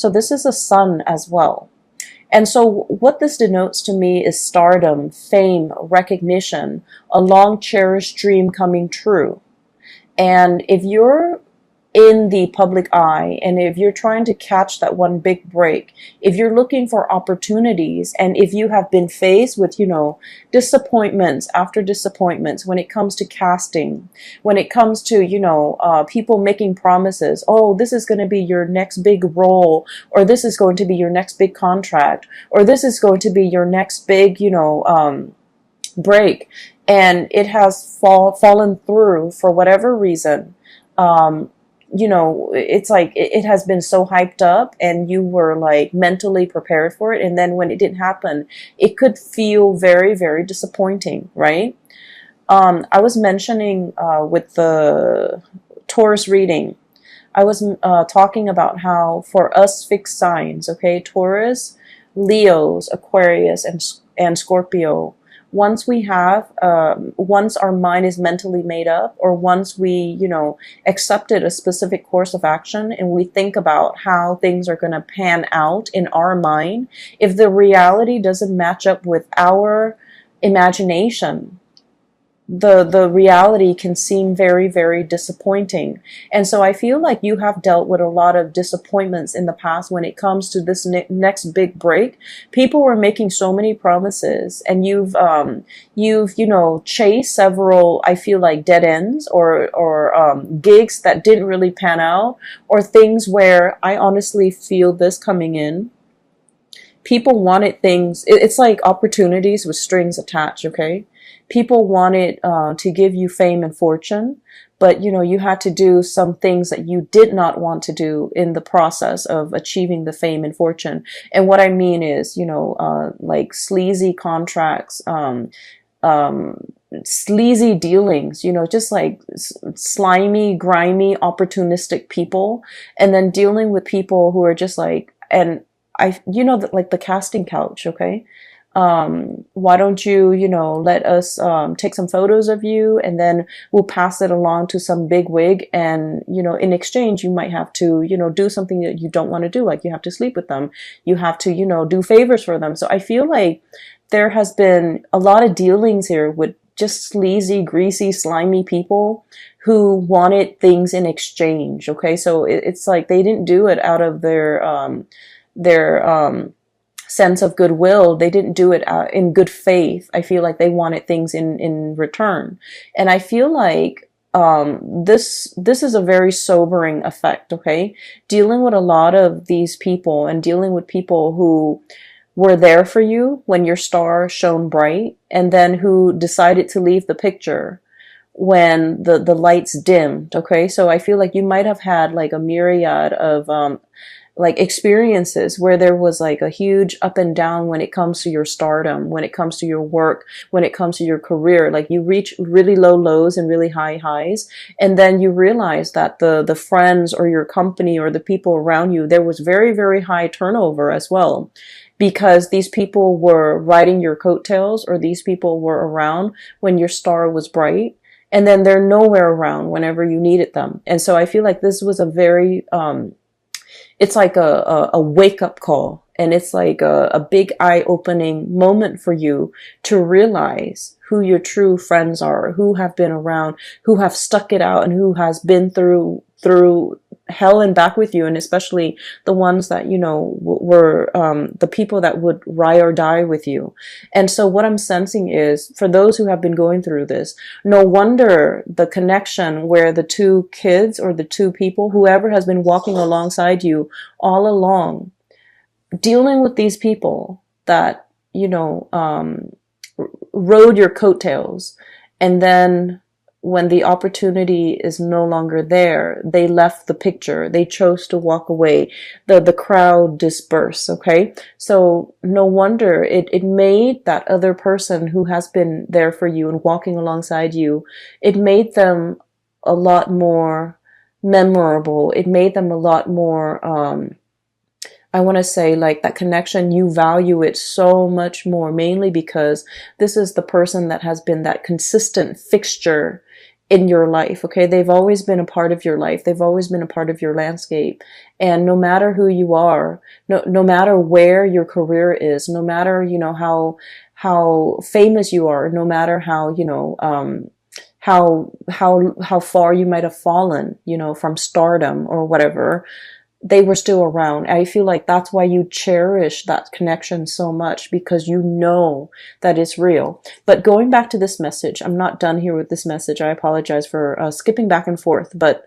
So this is a sun as well. And so what this denotes to me is stardom, fame, recognition, a long cherished dream coming true. And if you're in the public eye, and if you're trying to catch that one big break, if you're looking for opportunities, and if you have been faced with, disappointments after disappointments when it comes to casting, when it comes to, people making promises, oh, this is going to be your next big role, or this is going to be your next big contract, or this is going to be your next big, break, and it has fallen through for whatever reason. It's like it has been so hyped up and you were like mentally prepared for it. And then when it didn't happen, it could feel very, very disappointing, right? I was mentioning with the Taurus reading, I was talking about how for us fixed signs, okay, Taurus, Leos, Aquarius, and Scorpio, once we have, once our mind is mentally made up, or once we, accepted a specific course of action and we think about how things are going to pan out in our mind, if the reality doesn't match up with our imagination, the reality can seem very, very disappointing. And so I feel like you have dealt with a lot of disappointments in the past when it comes to this next big break. People were making so many promises, and you've chased several, I feel like, dead ends, or gigs that didn't really pan out, or things where I honestly feel this coming in. People wanted things, it's like opportunities with strings attached, okay? People wanted to give you fame and fortune, but you had to do some things that you did not want to do in the process of achieving the fame and fortune. And what I mean is, like sleazy contracts, sleazy dealings, just like slimy, grimy, opportunistic people, and then dealing with people who are just like, and like the casting couch, okay? Why don't you, let us take some photos of you, and then we'll pass it along to some big wig, and in exchange you might have to do something that you don't want to do, like you have to sleep with them, you have to do favors for them. So I feel like there has been a lot of dealings here with just sleazy, greasy, slimy people who wanted things in exchange. Okay, so it's like they didn't do it out of their sense of goodwill. They didn't do it in good faith. I feel like they wanted things in return. And I feel like this is a very sobering effect, okay? Dealing with a lot of these people, and dealing with people who were there for you when your star shone bright, and then who decided to leave the picture when the lights dimmed, okay? So I feel like you might have had like a myriad of like experiences where there was like a huge up and down when it comes to your stardom, when it comes to your work, when it comes to your career. Like you reach really low lows and really high highs, and then you realize that the friends or your company or the people around you, there was very, very high turnover as well, because these people were riding your coattails, or these people were around when your star was bright, and then they're nowhere around whenever you needed them. And so I feel like this was a very it's like a wake-up call, and it's like a big eye-opening moment for you to realize who your true friends are, who have been around, who have stuck it out, and who has been through hell and back with you, and especially the ones that were the people that would ride or die with you. And so what I'm sensing is, for those who have been going through this, no wonder the connection where the two kids, or the two people, whoever has been walking alongside you all along, dealing with these people that rode your coattails, and then when the opportunity is no longer there, they left the picture. They chose to walk away. The crowd dispersed, okay? So no wonder it made that other person who has been there for you and walking alongside you, it made them a lot more memorable. It made them a lot more, I want to say, like, that connection, you value it so much more, mainly because this is the person that has been that consistent fixture in your life. Okay. They've always been a part of your life. They've always been a part of your landscape. And no matter who you are, no matter where your career is, no matter, how famous you are, no matter how, how far you might have fallen, from stardom or whatever, they were still around. I feel like that's why you cherish that connection so much, because you know that it's real. But going back to this message, I'm not done here with this message. I apologize for skipping back and forth, but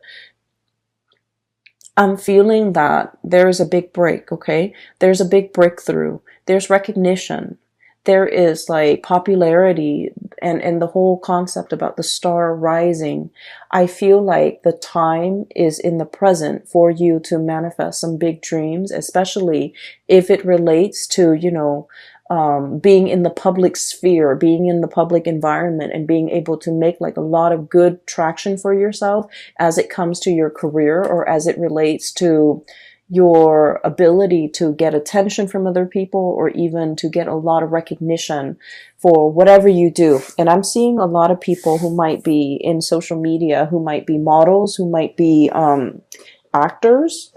I'm feeling that there is a big break, okay? There's a big breakthrough. There's recognition. There is like popularity and the whole concept about the star rising. I feel like the time is in the present for you to manifest some big dreams, especially if it relates to, being in the public sphere, being in the public environment, and being able to make like a lot of good traction for yourself as it comes to your career, or as it relates to your ability to get attention from other people, or even to get a lot of recognition for whatever you do. And I'm seeing a lot of people who might be in social media, who might be models, who might be actors,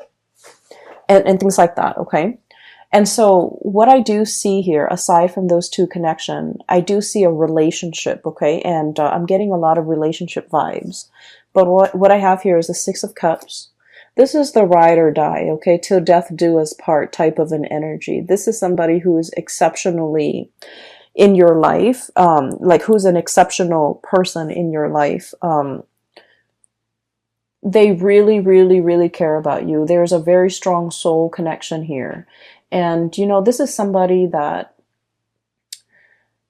and things like that, okay? And so what I do see here, aside from those two connections, I do see a relationship, okay? And I'm getting a lot of relationship vibes. But what I have here is the Six of Cups. This is the ride or die, okay? Till death do us part type of an energy. This is somebody who is exceptionally in your life, like who's an exceptional person in your life. They really, really, really care about you. There's a very strong soul connection here. And, this is somebody that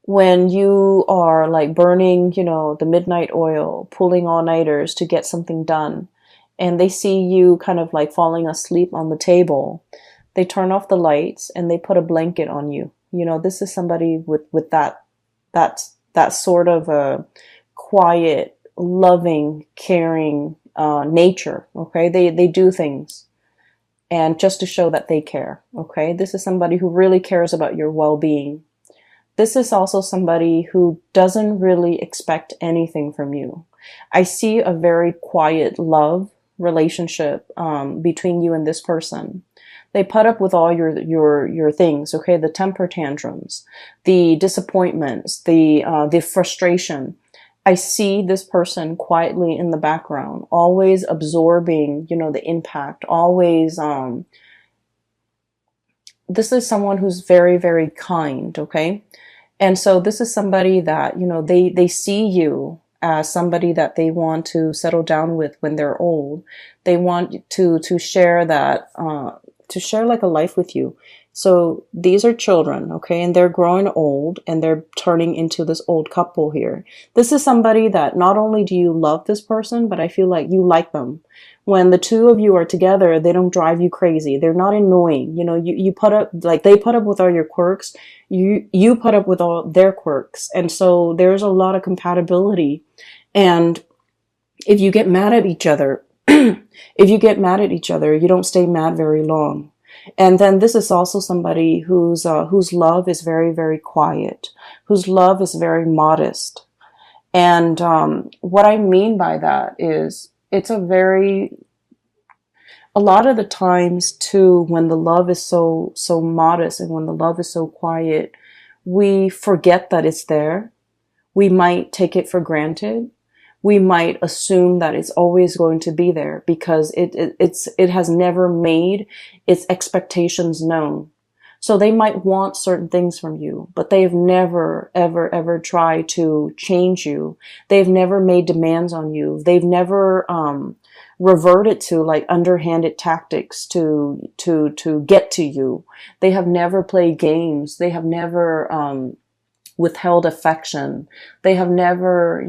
when you are like burning, the midnight oil, pulling all-nighters to get something done, and they see you kind of like falling asleep on the table, they turn off the lights and they put a blanket on you. This is somebody with that sort of a quiet, loving, caring nature. Okay, they do things, and just to show that they care. Okay, this is somebody who really cares about your well-being. This is also somebody who doesn't really expect anything from you. I see a very quiet love relationship between you and this person. They put up with all your things, okay? The temper tantrums, the disappointments, the frustration. I see this person quietly in the background, always absorbing, the impact, always. This is someone who's very, very kind, okay? And so this is somebody that, they see you as somebody that they want to settle down with when they're old. They want to share that, to share like a life with you. So these are children, okay? And they're growing old and they're turning into this old couple here. This is somebody that not only do you love this person, but I feel like you like them. When the two of you are together, they don't drive you crazy. They're not annoying. You put up, like they put up with all your quirks. You put up with all their quirks. And so there's a lot of compatibility. And if you get mad at each other, you don't stay mad very long. And then this is also somebody whose love is very, very quiet, whose love is very modest. And what I mean by that is it's a lot of the times too, when the love is so modest and when the love is so quiet, we forget that it's there. We might take it for granted. We might assume that it's always going to be there because it has never made its expectations known. So they might want certain things from you, but they've never, ever, ever tried to change you. They've never made demands on you. They've never reverted to like underhanded tactics to get to you. They have never played games. They have never withheld affection. They have never,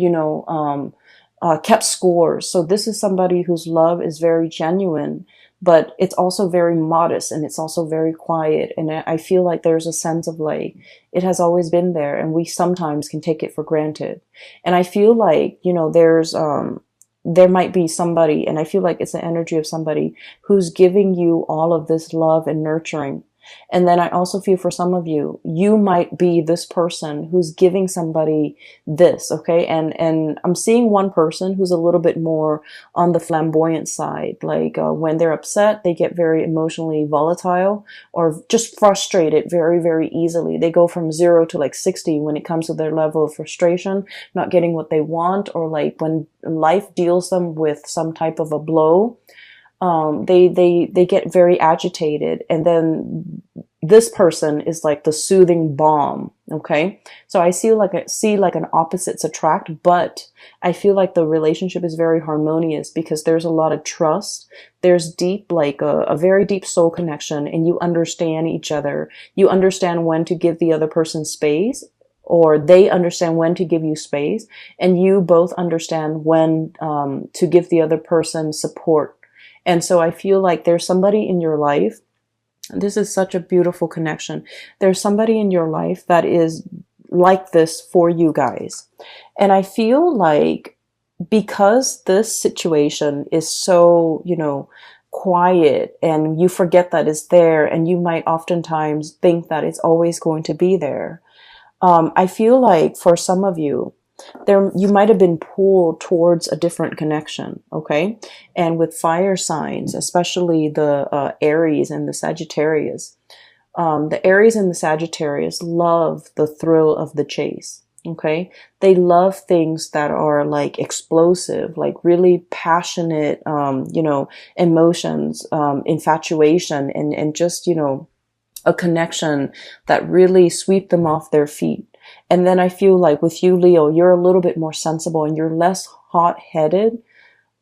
kept scores. So this is somebody whose love is very genuine, but it's also very modest and it's also very quiet. And I feel like there's a sense of like, it has always been there and we sometimes can take it for granted. And I feel like, there might be somebody, and I feel like it's the energy of somebody who's giving you all of this love and nurturing. And then I also feel for some of you, you might be this person who's giving somebody this, okay? And I'm seeing one person who's a little bit more on the flamboyant side. Like when they're upset, they get very emotionally volatile or just frustrated very, very easily. They go from 0 to like 60 when it comes to their level of frustration, not getting what they want, or like when life deals them with some type of a blow, they get very agitated, and then this person is like the soothing balm. Okay, so I see like an opposites attract, but I feel like the relationship is very harmonious because there's a lot of trust. There's deep, like a very deep soul connection, and you understand each other. You understand when to give the other person space, or they understand when to give you space, and you both understand when to give the other person support. And so I feel like there's somebody in your life. This is such a beautiful connection. There's somebody in your life that is like this for you guys. And I feel like because this situation is so, quiet, and you forget that it's there, and you might oftentimes think that it's always going to be there. I feel like for some of you, you might have been pulled towards a different connection, okay? And with fire signs, especially the Aries and the Sagittarius, the Aries and the Sagittarius love the thrill of the chase, okay? They love things that are like explosive, like really passionate, emotions, infatuation, and just, a connection that really sweep them off their feet. And then I feel like with you, Leo, you're a little bit more sensible and you're less hot-headed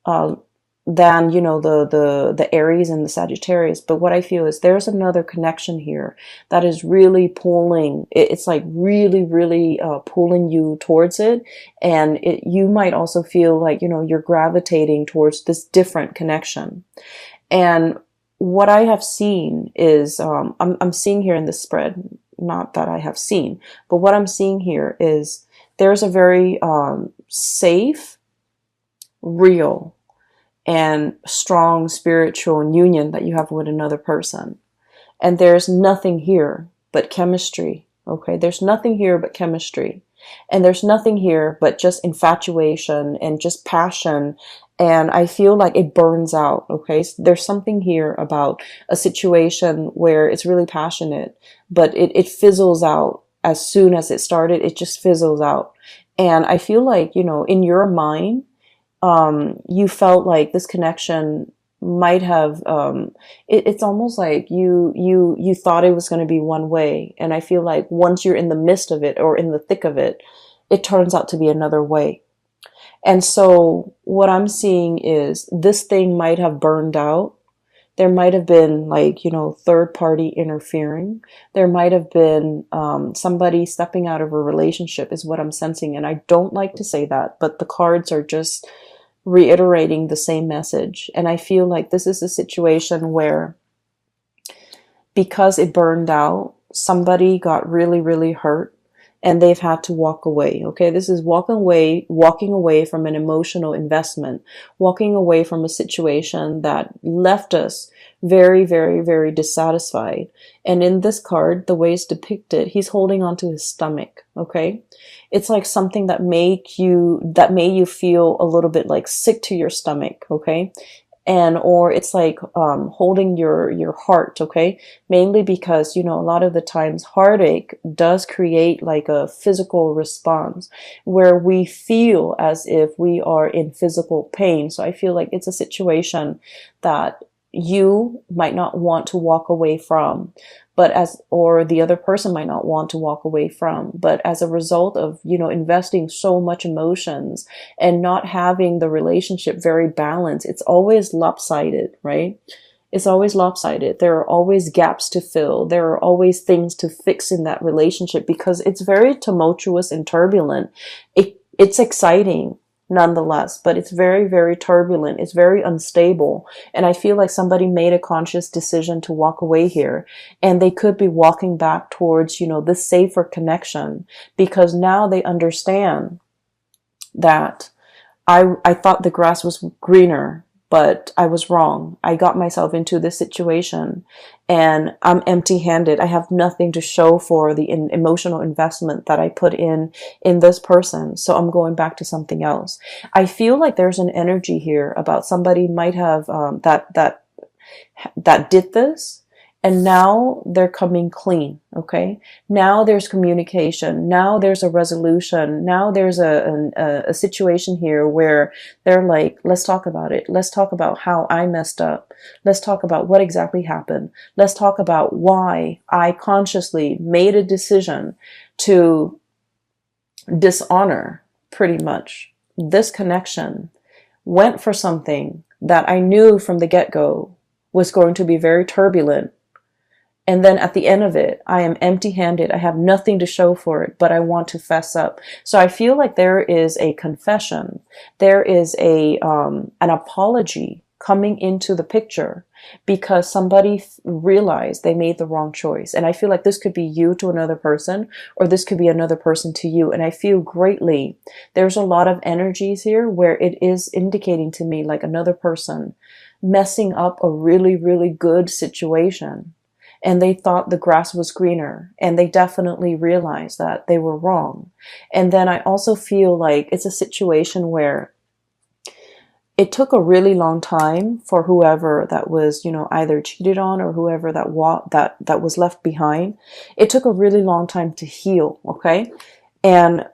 than, the Aries and the Sagittarius. But what I feel is there's another connection here that is really pulling. It's like really, really pulling you towards it. And you might also feel like, you're gravitating towards this different connection. And what I have seen is, I'm seeing here in this spread, not that I have seen, but what I'm seeing here is there's a very safe, real, and strong spiritual union that you have with another person. And there's nothing here but chemistry, okay? There's nothing here but chemistry. And there's nothing here but just infatuation and just passion. And I feel like it burns out, okay? So there's something here about a situation where it's really passionate, but it fizzles out as soon as it started. It just fizzles out. And I feel like, in your mind, you felt like this connection might have, it's almost like you thought it was going to be one way. And I feel like once you're in the midst of it or in the thick of it, it turns out to be another way. And so what I'm seeing is this thing might have burned out. There might have been like, third party interfering. There might have been somebody stepping out of a relationship is what I'm sensing. And I don't like to say that, but the cards are just reiterating the same message. And I feel like this is a situation where because it burned out, somebody got really, really hurt. And they've had to walk away. Okay, this is walking away from an emotional investment, walking away from a situation that left us very, very, very dissatisfied. And in this card, the way it's depicted, he's holding onto his stomach. Okay, it's like something that made you feel a little bit like sick to your stomach. Okay. Or it's like holding your heart, okay? Mainly because, a lot of the times heartache does create like a physical response where we feel as if we are in physical pain. So I feel like it's a situation that you might not want to walk away from, or the other person might not want to walk away from, but as a result of, investing so much emotions and not having the relationship very balanced, it's always lopsided, right? It's always lopsided. There are always gaps to fill. There are always things to fix in that relationship because it's very tumultuous and turbulent. It's exciting nonetheless, but it's very, very turbulent. It's very unstable. And I feel like somebody made a conscious decision to walk away here, and they could be walking back towards, this safer connection because now they understand that I thought the grass was greener, but I was wrong. I got myself into this situation and I'm empty-handed. I have nothing to show for the emotional investment that I put in this person. So I'm going back to something else. I feel like there's an energy here about somebody might have that did this, and now they're coming clean. Okay, now there's communication, now there's a resolution, now there's a situation here where they're like, let's talk about it, let's talk about how I messed up, let's talk about what exactly happened, let's talk about why I consciously made a decision to dishonor pretty much this connection, went for something that I knew from the get-go was going to be very turbulent. And then at the end of it, I am empty-handed. I have nothing to show for it, but I want to fess up. So I feel like there is a confession. There is an apology coming into the picture because somebody realized they made the wrong choice. And I feel like this could be you to another person, or this could be another person to you. And I feel greatly, there's a lot of energies here where it is indicating to me like another person messing up a really, really good situation. And they thought the grass was greener, and they definitely realized that they were wrong. And then I also feel like it's a situation where it took a really long time for whoever that was, either cheated on or whoever that was left behind. It took a really long time to heal, okay? And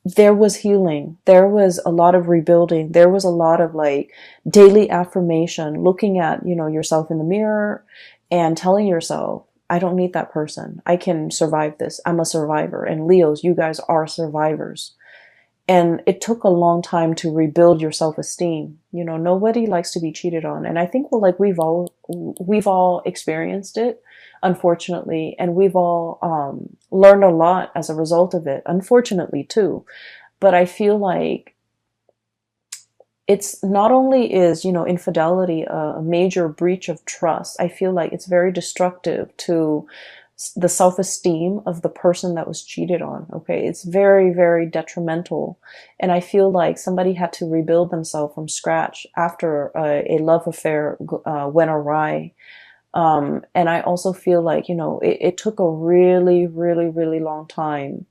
there was healing. There was a lot of rebuilding. There was a lot of like daily affirmation, looking at, yourself in the mirror and telling yourself, I don't need that person. I can survive this. I'm a survivor. And Leos, you guys are survivors. And it took a long time to rebuild your self-esteem. Nobody likes to be cheated on. And I think we've all experienced it, unfortunately, and we've all learned a lot as a result of it, unfortunately too. But I feel like it's not only is, infidelity a major breach of trust, I feel like it's very destructive to the self-esteem of the person that was cheated on. Okay, it's very, very detrimental. And I feel like somebody had to rebuild themselves from scratch after a love affair went awry. And I also feel like, it took a really, really, really long time,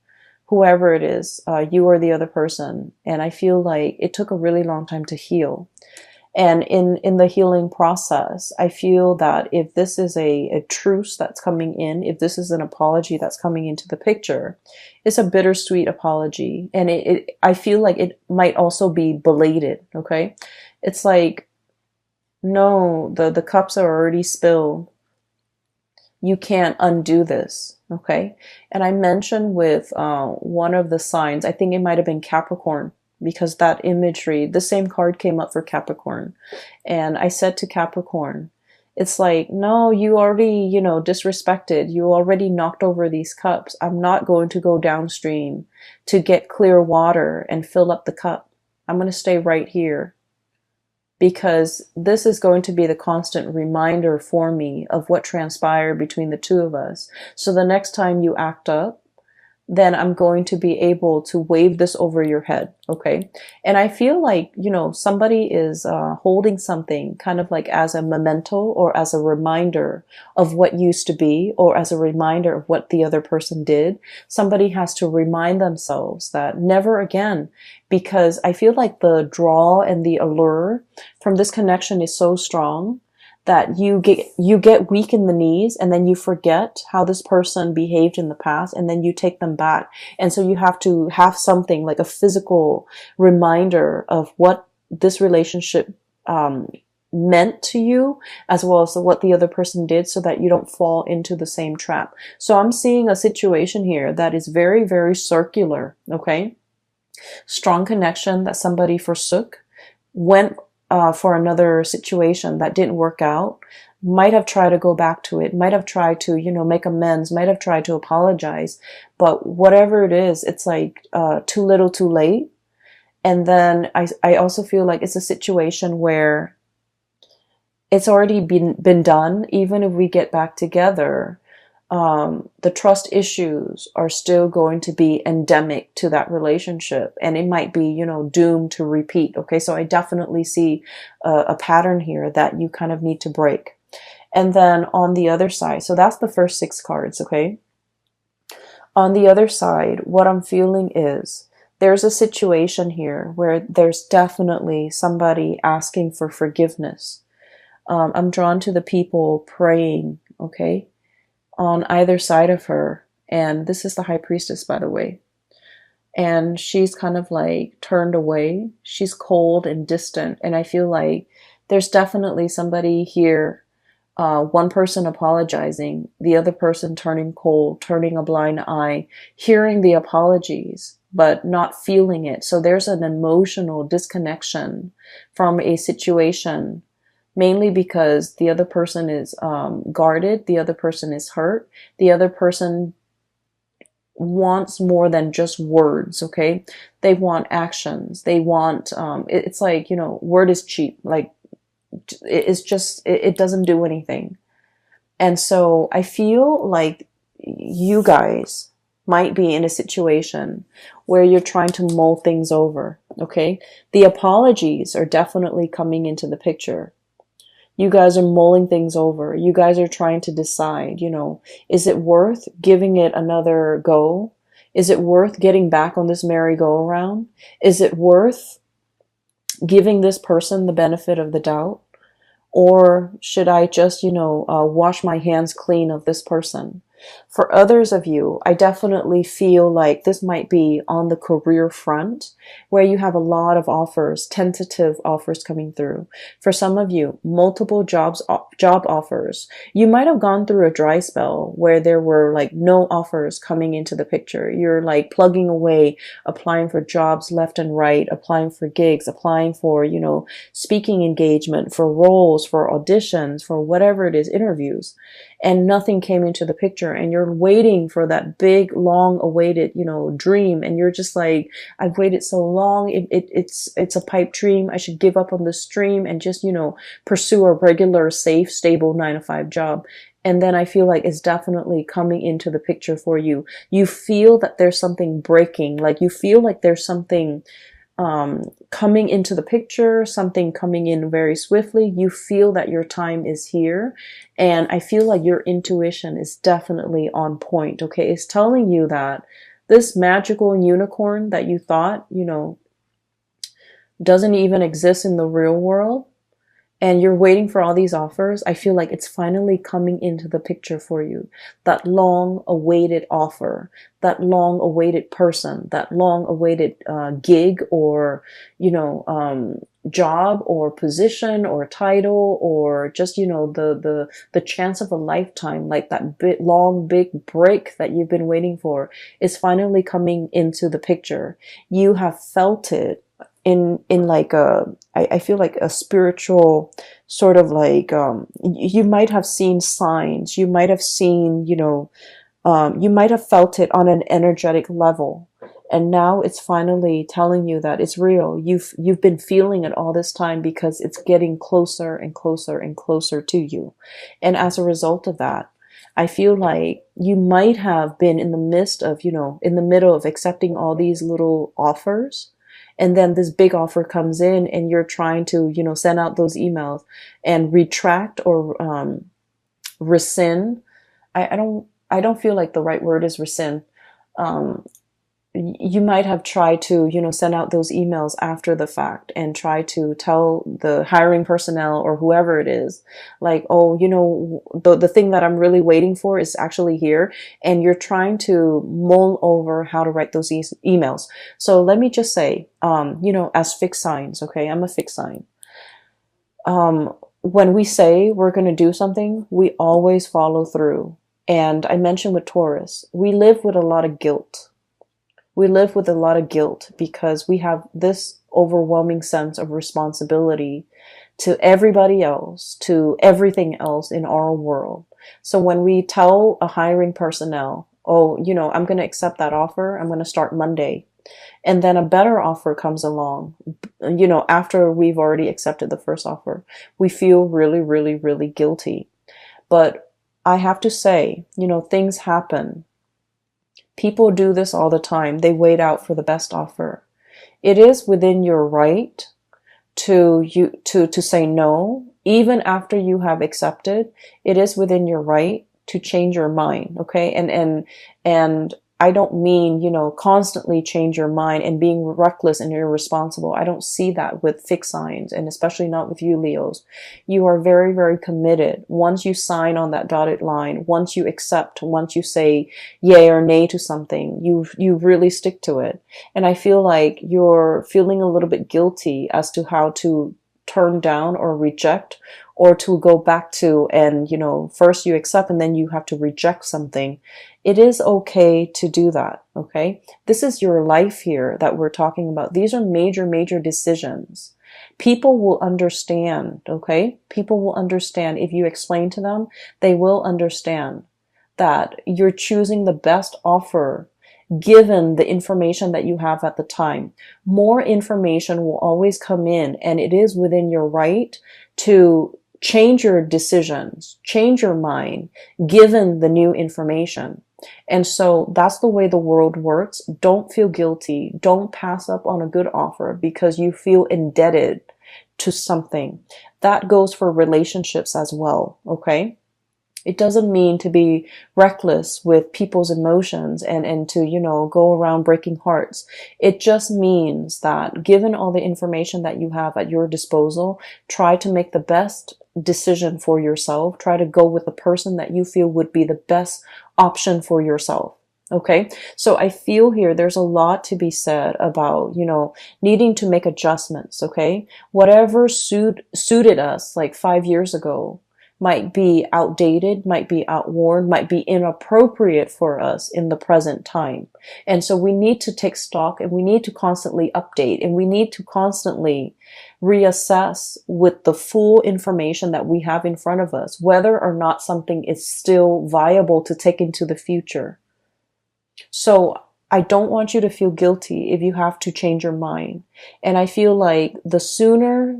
whoever it is, you or the other person. And I feel like it took a really long time to heal. And in the healing process, I feel that if this is a truce that's coming in, if this is an apology that's coming into the picture, it's a bittersweet apology. And I feel like it might also be belated, okay? It's like, no, the cups are already spilled. You can't undo this, okay? And I mentioned with one of the signs, I think it might have been Capricorn, because that imagery, the same card came up for Capricorn. And I said to Capricorn, it's like, no, you already, disrespected. You already knocked over these cups. I'm not going to go downstream to get clear water and fill up the cup. I'm going to stay right here, because this is going to be the constant reminder for me of what transpired between the two of us. So the next time you act up, then I'm going to be able to wave this over your head, okay? And I feel like, somebody is holding something kind of like as a memento or as a reminder of what used to be, or as a reminder of what the other person did. Somebody has to remind themselves that never again, because I feel like the draw and the allure from this connection is so strong that you get weak in the knees, and then you forget how this person behaved in the past, and then you take them back. And so you have to have something like a physical reminder of what this relationship meant to you, as well as what the other person did, so that you don't fall into the same trap. So I'm seeing a situation here that is very, very circular, okay? Strong connection that somebody forsook, went for another situation that didn't work out, might have tried to go back to it, might have tried to, make amends, might have tried to apologize. But whatever it is, it's like too little too late. And then I also feel like it's a situation where it's already been done. Even if we get back together, The trust issues are still going to be endemic to that relationship, and it might be, doomed to repeat. Okay, so I definitely see a pattern here that you kind of need to break. And then on the other side, so that's the first 6 cards. Okay, on the other side, what I'm feeling is there's a situation here where there's definitely somebody asking for forgiveness. I'm drawn to the people praying, okay, on either side of her. And this is the high priestess, by the way. And she's kind of like turned away. She's cold and distant. And I feel like there's definitely somebody here, one person apologizing, the other person turning cold, turning a blind eye, hearing the apologies, but not feeling it. So there's an emotional disconnection from a situation, mainly because the other person is guarded, the other person is hurt, the other person wants more than just words. Okay, they want actions. They want it's like, word is cheap. Like, it's just, it doesn't do anything. And so I feel like you guys might be in a situation where you're trying to mull things over. Okay, the apologies are definitely coming into the picture. You guys are mulling things over. You guys are trying to decide, is it worth giving it another go? Is it worth getting back on this merry-go-round? Is it worth giving this person the benefit of the doubt? Or should I just, wash my hands clean of this person? For others of you, I definitely feel like this might be on the career front, where you have a lot of offers, tentative offers coming through. For some of you, multiple job offers. You might have gone through a dry spell where there were like no offers coming into the picture. You're like plugging away, applying for jobs left and right, applying for gigs, applying for, speaking engagement, for roles, for auditions, for whatever it is, interviews. And nothing came into the picture, and you're waiting for that big, long awaited, dream. And you're just like, I've waited so long. It's a pipe dream. I should give up on this dream and just, pursue a regular, safe, stable 9 to 5 job. And then I feel like it's definitely coming into the picture for you. You feel that there's something breaking. Like, you feel like there's something coming into the picture, something coming in very swiftly. You feel that your time is here. And I feel like your intuition is definitely on point. Okay, it's telling you that this magical unicorn that you thought, doesn't even exist in the real world, and you're waiting for all these offers, I feel like it's finally coming into the picture for you. That long awaited offer, that long awaited person, that long awaited gig, or, job or position or title, or just, the chance of a lifetime, like that long, big break that you've been waiting for is finally coming into the picture. You have felt it in like I feel like a spiritual sort of like, you might have seen signs, you might have seen, you might have felt it on an energetic level, and now it's finally telling you that it's real. You've been feeling it all this time because it's getting closer and closer and closer to you. And as a result of that, I feel like you might have been in the midst of, in the middle of accepting all these little offers. And then this big offer comes in, and you're trying to, send out those emails and retract or rescind. I don't feel like the right word is rescind. You might have tried to, send out those emails after the fact and try to tell the hiring personnel or whoever it is, like, oh, the thing that I'm really waiting for is actually here. And you're trying to mull over how to write those emails. So let me just say, as fixed signs, okay, I'm a fixed sign. When we say we're going to do something, we always follow through. And I mentioned with Taurus, we live with a lot of guilt. We live with a lot of guilt because we have this overwhelming sense of responsibility to everybody else, to everything else in our world. So when we tell a hiring personnel, oh, I'm going to accept that offer, I'm going to start Monday, and then a better offer comes along, after we've already accepted the first offer, we feel really, really, really guilty. But I have to say, things happen. People do this all the time. They wait out for the best offer. It is within your right to say no, even after you have accepted. It is within your right to change your mind, okay? And I don't mean, constantly change your mind and being reckless and irresponsible. I don't see that with fixed signs, and especially not with you, Leos. You are very, very committed. Once you sign on that dotted line, once you accept, once you say yay or nay to something, you really stick to it. And I feel like you're feeling a little bit guilty as to how to turn down or reject, or to go back to, and first you accept and then you have to reject something. It is okay to do that, okay? This is your life here that we're talking about. These are major, major decisions. People will understand, okay? People will understand. If you explain to them, they will understand that you're choosing the best offer given the information that you have at the time. More information will always come in, and it is within your right to change your decisions, change your mind, given the new information. And so that's the way the world works. Don't feel guilty. Don't pass up on a good offer because you feel indebted to something. That goes for relationships as well, okay? It doesn't mean to be reckless with people's emotions and to, go around breaking hearts. It just means that given all the information that you have at your disposal, try to make the best decision for yourself. Try to go with the person that you feel would be the best option for yourself. Okay. So I feel here there's a lot to be said about, needing to make adjustments. Okay. Whatever suited us like 5 years ago might be outdated, might be outworn, might be inappropriate for us in the present time. And so we need to take stock, and we need to constantly update, and we need to constantly reassess with the full information that we have in front of us, whether or not something is still viable to take into the future. So I don't want you to feel guilty if you have to change your mind. And I feel like the sooner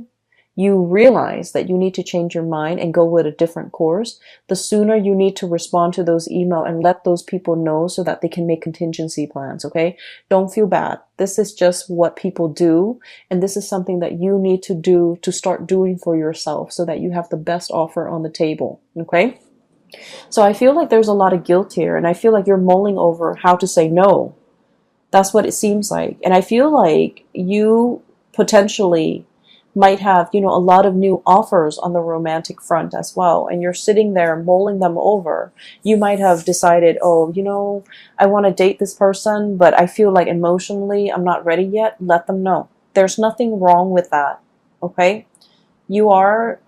you realize that you need to change your mind and go with a different course, the sooner you need to respond to those emails and let those people know so that they can make contingency plans, okay? Don't feel bad. This is just what people do, and this is something that you need to do to start doing for yourself so that you have the best offer on the table, okay? So I feel like there's a lot of guilt here, and I feel like you're mulling over how to say no. That's what it seems like. And I feel like you potentially might have, a lot of new offers on the romantic front as well. And you're sitting there mulling them over. You might have decided, oh, I want to date this person, but I feel like emotionally I'm not ready yet. Let them know. There's nothing wrong with that. Okay. You're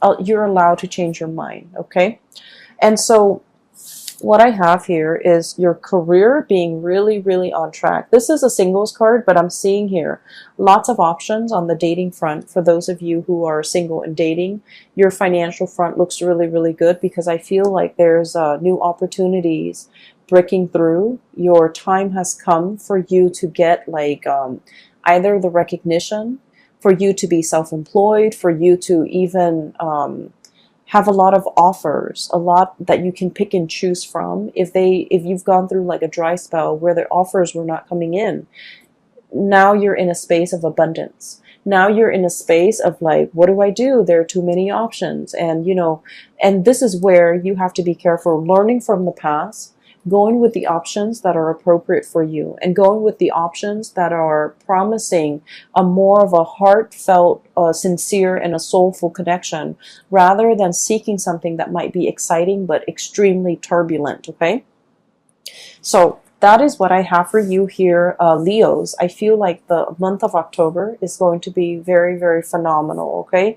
allowed to change your mind. Okay. And so what I have here is your career being really, really on track. This is a singles card, but I'm seeing here lots of options on the dating front for those of you who are single and dating. Your financial front looks really, really good because I feel like there's new opportunities breaking through. Your time has come for you to get either the recognition, for you to be self-employed, for you to even have a lot of offers, a lot that you can pick and choose from. If you've gone through like a dry spell where the offers were not coming in, now you're in a space of abundance. Now you're in a space of like, what do I do? There are too many options. And, and this is where you have to be careful, learning from the past, going with the options that are appropriate for you, and going with the options that are promising a more of a heartfelt, sincere, and a soulful connection, rather than seeking something that might be exciting but extremely turbulent, okay? So that is what I have for you here, Leos. I feel like the month of October is going to be very, very phenomenal, okay?